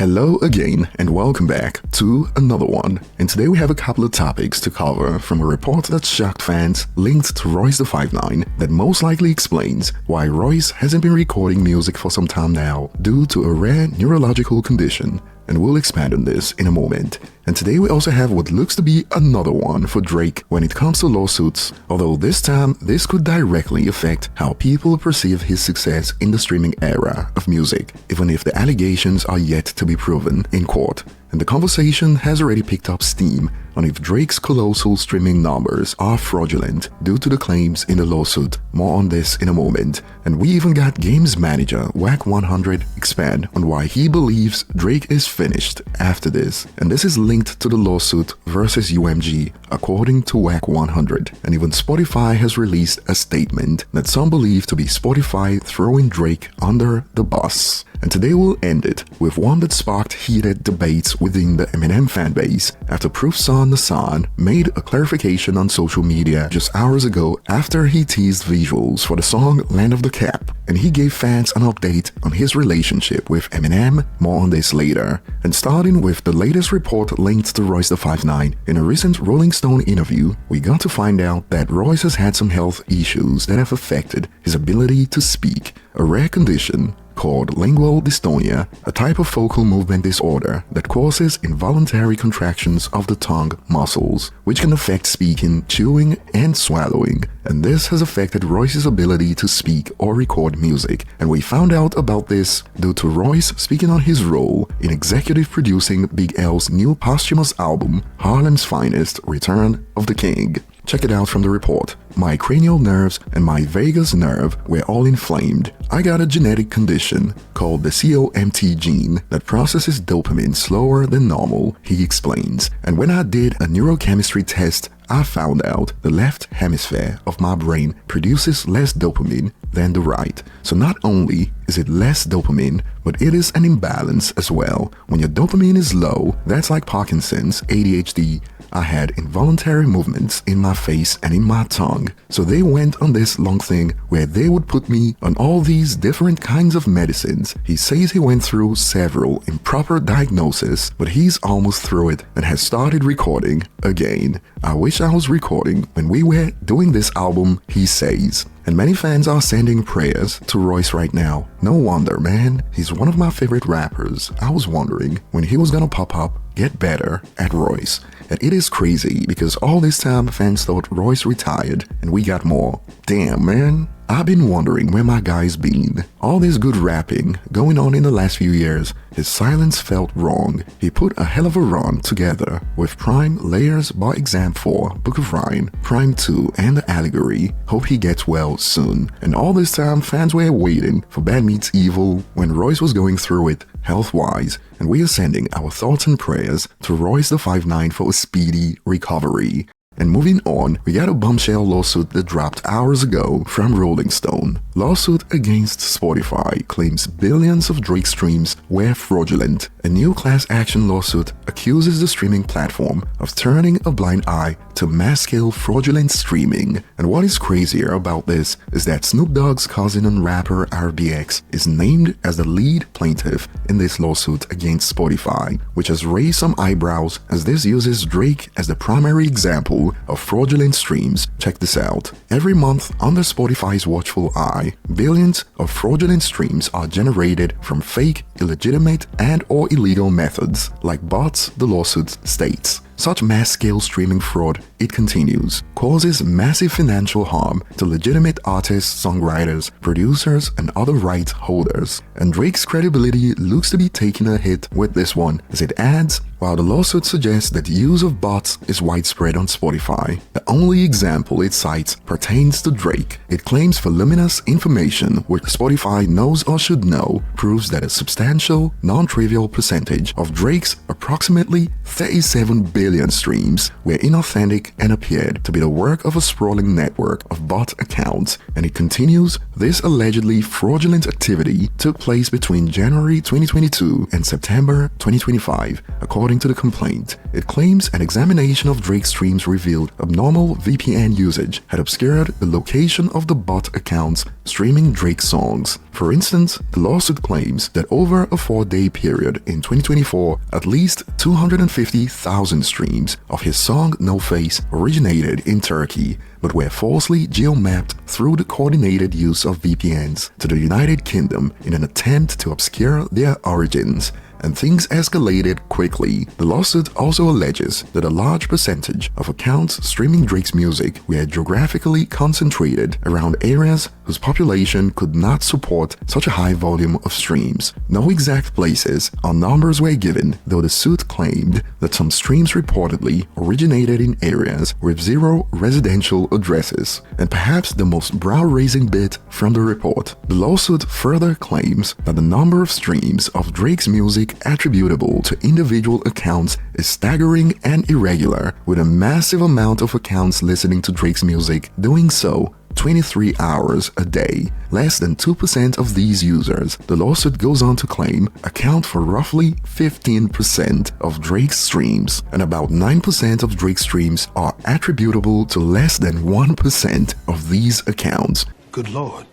Hello again and welcome back to another one. And today we have a couple of topics to cover from a report that shocked fans linked to Royce the 5'9" that most likely explains why Royce hasn't been recording music for some time now due to a rare neurological condition. And we'll expand on this in a moment. And today we also have what looks to be another one for Drake when it comes to lawsuits, although this time this could directly affect how people perceive his success in the streaming era of music, even if the allegations are yet to be proven in court. And the conversation has already picked up steam on if Drake's colossal streaming numbers are fraudulent due to the claims in the lawsuit. More on this in a moment. And we even got games manager Wack100 expand on why he believes Drake is finished after this. And this is linked to the lawsuit versus UMG, according to Wack100. And even Spotify has released a statement that some believe to be Spotify throwing Drake under the bus. And today we'll end it with one that sparked heated debates within the Eminem fanbase after Proof Son Nassan made a clarification on social media just hours ago after he teased visuals for the song Land of the Cap, and he gave fans an update on his relationship with Eminem. More on this later. And starting with the latest report linked to Royce the 5'9", in a recent Rolling Stone interview, we got to find out that Royce has had some health issues that have affected his ability to speak, a rare condition called lingual dystonia, a type of focal movement disorder that causes involuntary contractions of the tongue muscles, which can affect speaking, chewing, and swallowing. And this has affected Royce's ability to speak or record music. And we found out about this due to Royce speaking on his role in executive producing Big L's new posthumous album, Harlem's Finest: Return of the King. Check it out from the report. My cranial nerves and my vagus nerve were all inflamed. I got a genetic condition called the COMT gene that processes dopamine slower than normal, he explains. And when I did a neurochemistry test, I found out the left hemisphere of my brain produces less dopamine than the right. So not only is it less dopamine, but it is an imbalance as well. When your dopamine is low, that's like Parkinson's, ADHD. I had involuntary movements in my face and in my tongue. So they went on this long thing where they would put me on all these different kinds of medicines. He says he went through several improper diagnoses, but he's almost through it and has started recording again. I wish I was recording when we were doing this album, he says. And many fans are sending prayers to Royce right now. No wonder, man. He's one of my favorite rappers. I was wondering when he was gonna pop up, get better at Royce. And it is crazy because all this time fans thought Royce retired and we got more. Damn, man. I've been wondering where my guy's been. All this good rapping going on in the last few years, his silence felt wrong. He put a hell of a run together with Prime, Layers, Bar Exam 4, Book of Rhyme, Prime 2, and The Allegory. Hope he gets well soon. And all this time fans were waiting for Bad Meets Evil when Royce was going through it health-wise, and we are sending our thoughts and prayers to Royce the 5'9" for a speedy recovery. And moving on, we got a bombshell lawsuit that dropped hours ago from Rolling Stone. Lawsuit against Spotify claims billions of Drake streams were fraudulent. A new class action lawsuit accuses the streaming platform of turning a blind eye to mass-scale fraudulent streaming. And what is crazier about this is that Snoop Dogg's cousin and rapper RBX is named as the lead plaintiff in this lawsuit against Spotify, which has raised some eyebrows as this uses Drake as the primary example of fraudulent streams. Check this out. Every month, under Spotify's watchful eye, billions of fraudulent streams are generated from fake, illegitimate, and/or illegal methods, like bots, the lawsuit states. Such mass-scale streaming fraud, it continues, causes massive financial harm to legitimate artists, songwriters, producers, and other rights holders. And Drake's credibility looks to be taking a hit with this one, as it adds, while the lawsuit suggests that use of bots is widespread on Spotify, the only example it cites pertains to Drake. It claims voluminous information which Spotify knows or should know proves that a substantial, non-trivial percentage of Drake's approximately 37 billion million streams were inauthentic and appeared to be the work of a sprawling network of bot accounts, and it continues. This allegedly fraudulent activity took place between January 2022 and September 2025, according to the complaint. It claims an examination of Drake streams revealed abnormal VPN usage had obscured the location of the bot accounts streaming Drake songs. For instance, the lawsuit claims that over a 4-day period in 2024, at least 250,000 streams of his song No Face originated in Turkey, but were falsely geomapped through the coordinated use of VPNs to the United Kingdom in an attempt to obscure their origins. And things escalated quickly. The lawsuit also alleges that a large percentage of accounts streaming Drake's music were geographically concentrated around areas whose population could not support such a high volume of streams. No exact places or numbers were given, though the suit claimed that some streams reportedly originated in areas with 0 residential addresses. And perhaps the most brow-raising bit from the report, the lawsuit further claims that the number of streams of Drake's music attributable to individual accounts is staggering and irregular, with a massive amount of accounts listening to Drake's music doing so 23 hours a day. Less than 2% of these users, the lawsuit goes on to claim, account for roughly 15% of Drake's streams, and about 9% of Drake's streams are attributable to less than 1% of these accounts. Good Lord.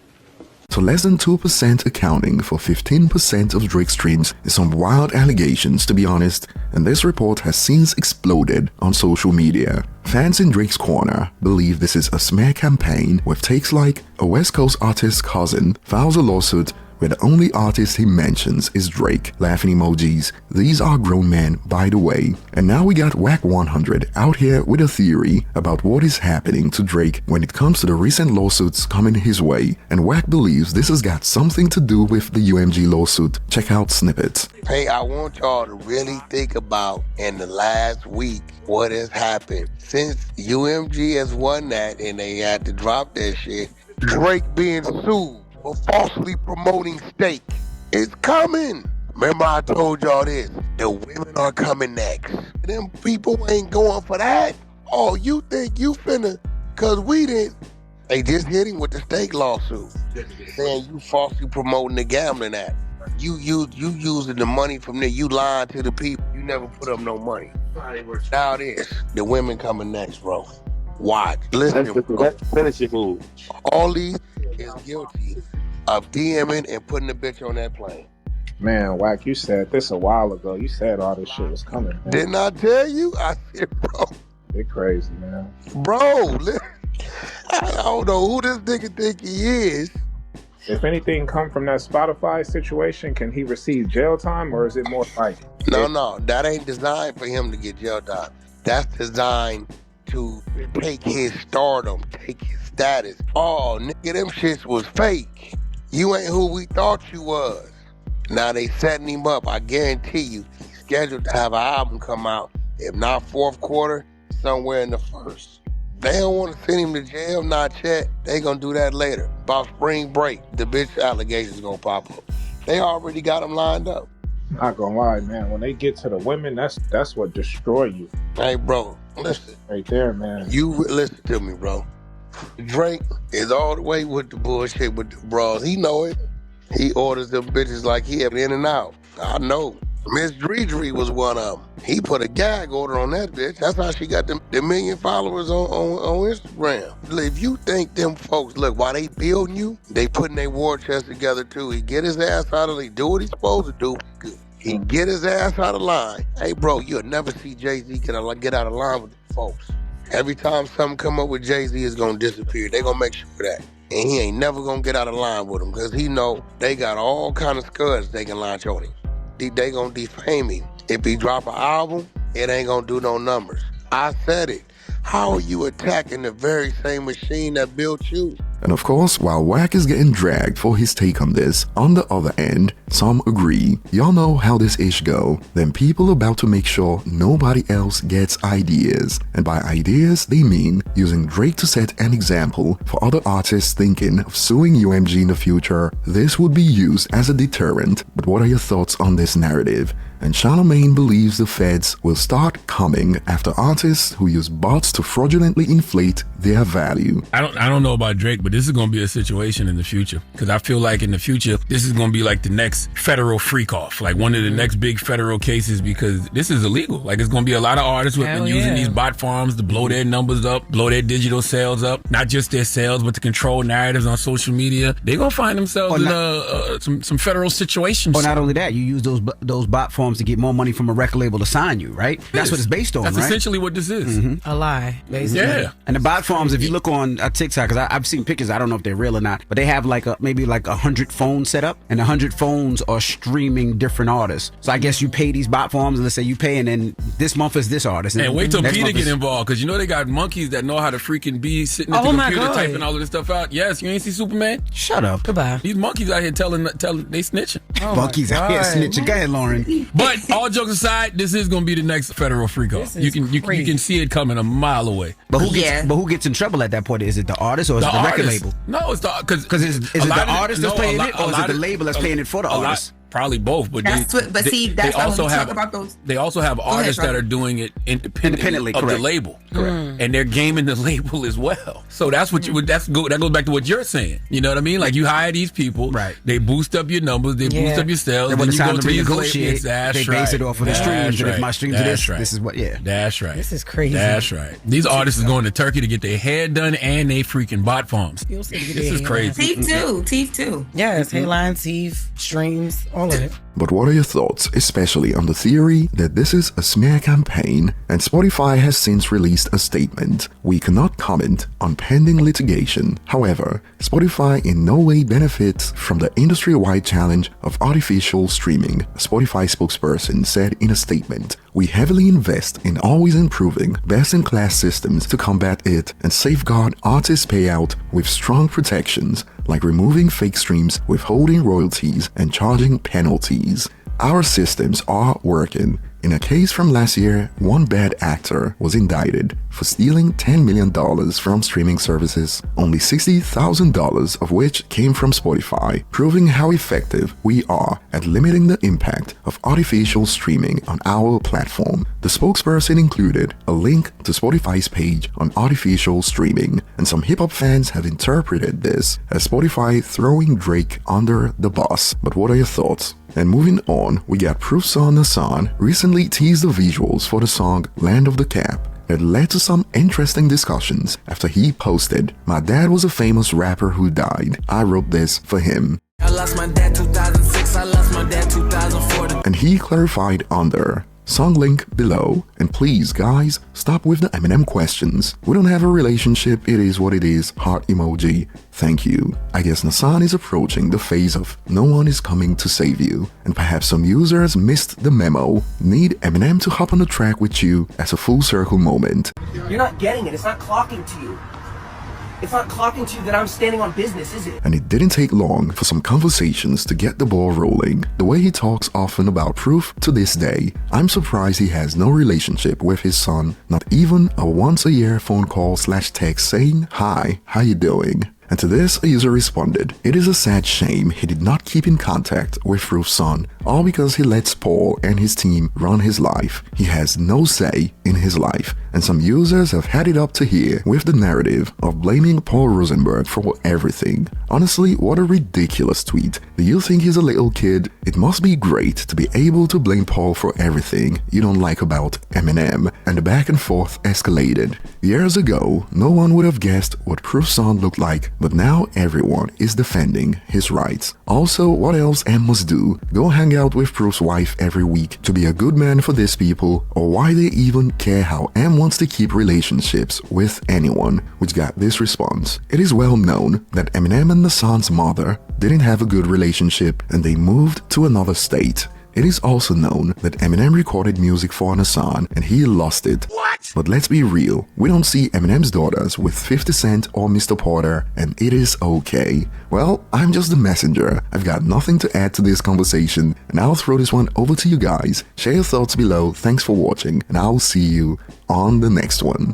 So less than 2% accounting for 15% of Drake's streams is some wild allegations, to be honest, and this report has since exploded on social media. Fans in Drake's corner believe this is a smear campaign with takes like a West Coast artist's cousin files a lawsuit where the only artist he mentions is Drake. Laughing emojis. These are grown men, by the way. And now we got Wack 100 out here with a theory about what is happening to Drake when it comes to the recent lawsuits coming his way. And Wack believes this has got something to do with the UMG lawsuit. Check out snippets. Hey, I want y'all to really think about in the last week what has happened. Since UMG has won that and they had to drop that shit, Drake being sued for falsely promoting steak. It's coming. Remember I told y'all this. The women are coming next. Them people ain't going for that. Oh, you think you finna, cause we didn't. They just hit him with the steak lawsuit. Saying you falsely promoting the gambling act. You using the money from there. You lying to the people. You never put up no money. Now it is. The women coming next, bro. Watch. Listen, bro. Finish your move. All these is guilty of DMing and putting the bitch on that plane. Man, Wack, you said this a while ago. You said all this shit was coming, man. Didn't I tell you? I said, bro. You're crazy, man. Bro, I don't know who this nigga think he is. If anything come from that Spotify situation, can he receive jail time, or is it more like... No, that ain't designed for him to get jail time. That's designed to take his stardom, take his status. Oh, nigga, them shits was fake. You ain't who we thought you was. Now they setting him up. I guarantee you, he's scheduled to have an album come out, if not fourth quarter, somewhere in the first. They don't want to send him to jail, not yet. They gonna do that later. About spring break, the bitch allegations gonna pop up. They already got him lined up. Not gonna lie, man. When they get to the women, that's what destroy you. Hey, bro, listen. Right there, man. You listen to me, bro. Drake is all the way with the bullshit with the bras. He know it. He orders them bitches like he have in and out. I know. Miss Dre was one of them. He put a gag order on that bitch. That's how she got the million followers on Instagram. If you think them folks, look, while they building you, they putting their war chest together too. He get his ass out of the, do what he's supposed to do. Good. He get his ass out of line. Hey, bro, you'll never see Jay-Z get out of line with the folks. Every time something come up with Jay-Z, it's gonna disappear. They gonna make sure of that. And he ain't never gonna get out of line with him, because he know they got all kind of scuds they can launch on him. They gonna defame him. If he drop an album, it ain't gonna do no numbers. I said it. How are you attacking the very same machine that built you? And of course, while Wack is getting dragged for his take on this, on the other end, some agree. Y'all know how this ish go. Then people about to make sure nobody else gets ideas. And by ideas, they mean using Drake to set an example for other artists thinking of suing UMG in the future. This would be used as a deterrent. But what are your thoughts on this narrative? And Charlemagne believes the feds will start coming after artists who use bots to fraudulently inflate their value. I don't know about Drake, but this is going to be a situation in the future, because I feel like in the future this is going to be like the next federal freak off, like one of the next big federal cases, because this is illegal. Like, it's going to be a lot of artists who have been using these bot farms to blow their numbers up, blow their digital sales up, not just their sales, but to control narratives on social media. They're going to find themselves in some federal situations. Or not only that, you use those bot farms to get more money from a record label to sign you, right? That's what it's based on, That's right? essentially what this is. A lie, basically. Yeah. And the bot farms, if you look on TikTok, because I've seen pictures, I don't know if they're real or not, but they have maybe 100 phones set up, and 100 phones are streaming different artists. So I guess you pay these bot farms, and let's say you pay, and then this month is this artist. And wait till next Peter month get involved, because you know they got monkeys that know how to freaking be sitting at the computer typing all of this stuff out. Yes, you ain't see Superman? Shut up. Goodbye. These monkeys out here telling they snitching. Monkeys out here snitching. Go ahead, Lauren. But all jokes aside, this is going to be the nenext federal freak off. You can see it coming a mile away. But who gets in trouble at that point? Is it the artist or is it the record label? No, it's because is it the artist that's paying it, or is it the label that's paying it for the artist? Probably both, but that's why when we talk about those. They also have artists that are doing it independently of the label, correct? And they're gaming the label as well. So that's what that goes back to what you're saying. You know what I mean? Like, you hire these people, right? They boost up your numbers, they boost up your sales. Then you go to renegotiate. They base it off of the streams. And if my streams are this is what. Yeah, that's right. This is crazy. That's right. These artists are going to Turkey to get their hair done, and they freaking bot farms. This is crazy. Teeth too. Yes, hairline, teeth, streams, all of it. But what are your thoughts, especially on the theory that this is a smear campaign? And Spotify has since released a statement. We cannot comment on pending litigation. However, Spotify in no way benefits from the industry-wide challenge of artificial streaming, a Spotify spokesperson said in a statement. We heavily invest in always improving best-in-class systems to combat it and safeguard artists' payout with strong protections, like removing fake streams, withholding royalties, and charging penalties. Our systems are working. In a case from last year, one bad actor was indicted for stealing $10 million from streaming services, only $60,000 of which came from Spotify, proving how effective we are at limiting the impact of artificial streaming on our platform. The spokesperson included a link to Spotify's page on artificial streaming, and some hip-hop fans have interpreted this as Spotify throwing Drake under the bus. But what are your thoughts? And moving on, we got Prufson Hassan recently teased the visuals for the song Land of the Cap that led to some interesting discussions after he posted, "My dad was a famous rapper who died. I wrote this for him." I lost my dad 2006, I lost my dad 2004. And he clarified under, song link below. And please guys, stop with the Eminem questions. We don't have a relationship, it is what it is, heart emoji. Thank you. I guess Nassan is approaching the phase of no one is coming to save you. And perhaps some users missed the memo. Need Eminem to hop on the track with you as a full circle moment. You're not getting it, it's not clocking to you. It's not clocking to you that I'm standing on business, is it? And it didn't take long for some conversations to get the ball rolling. The way he talks often about Proof to this day, I'm surprised he has no relationship with his son, not even a once-a-year phone call/text saying, "Hi, how you doing?" And to this, a user responded, "It is a sad shame he did not keep in contact with Proof's son, all because he lets Paul and his team run his life. He has no say in his life." And some users have had it up to here with the narrative of blaming Paul Rosenberg for everything. Honestly, what a ridiculous tweet. Do you think he's a little kid? It must be great to be able to blame Paul for everything you don't like about Eminem. And the back and forth escalated. Years ago, no one would have guessed what Proof's son looked like, but now everyone is defending his rights. Also, what else M must do? Go hang out with Proof's wife every week to be a good man for these people, or why they even care how M wants to keep relationships with anyone, which got this response. It is well known that Eminem and Nassan's mother didn't have a good relationship and they moved to another state. It is also known that Eminem recorded music for an son and he lost it. What? But let's be real, we don't see Eminem's daughters with 50 Cent or Mr. Porter, and it is okay. Well, I'm just the messenger. I've got nothing to add to this conversation, and I'll throw this one over to you guys. Share your thoughts below, thanks for watching, and I'll see you on the next one.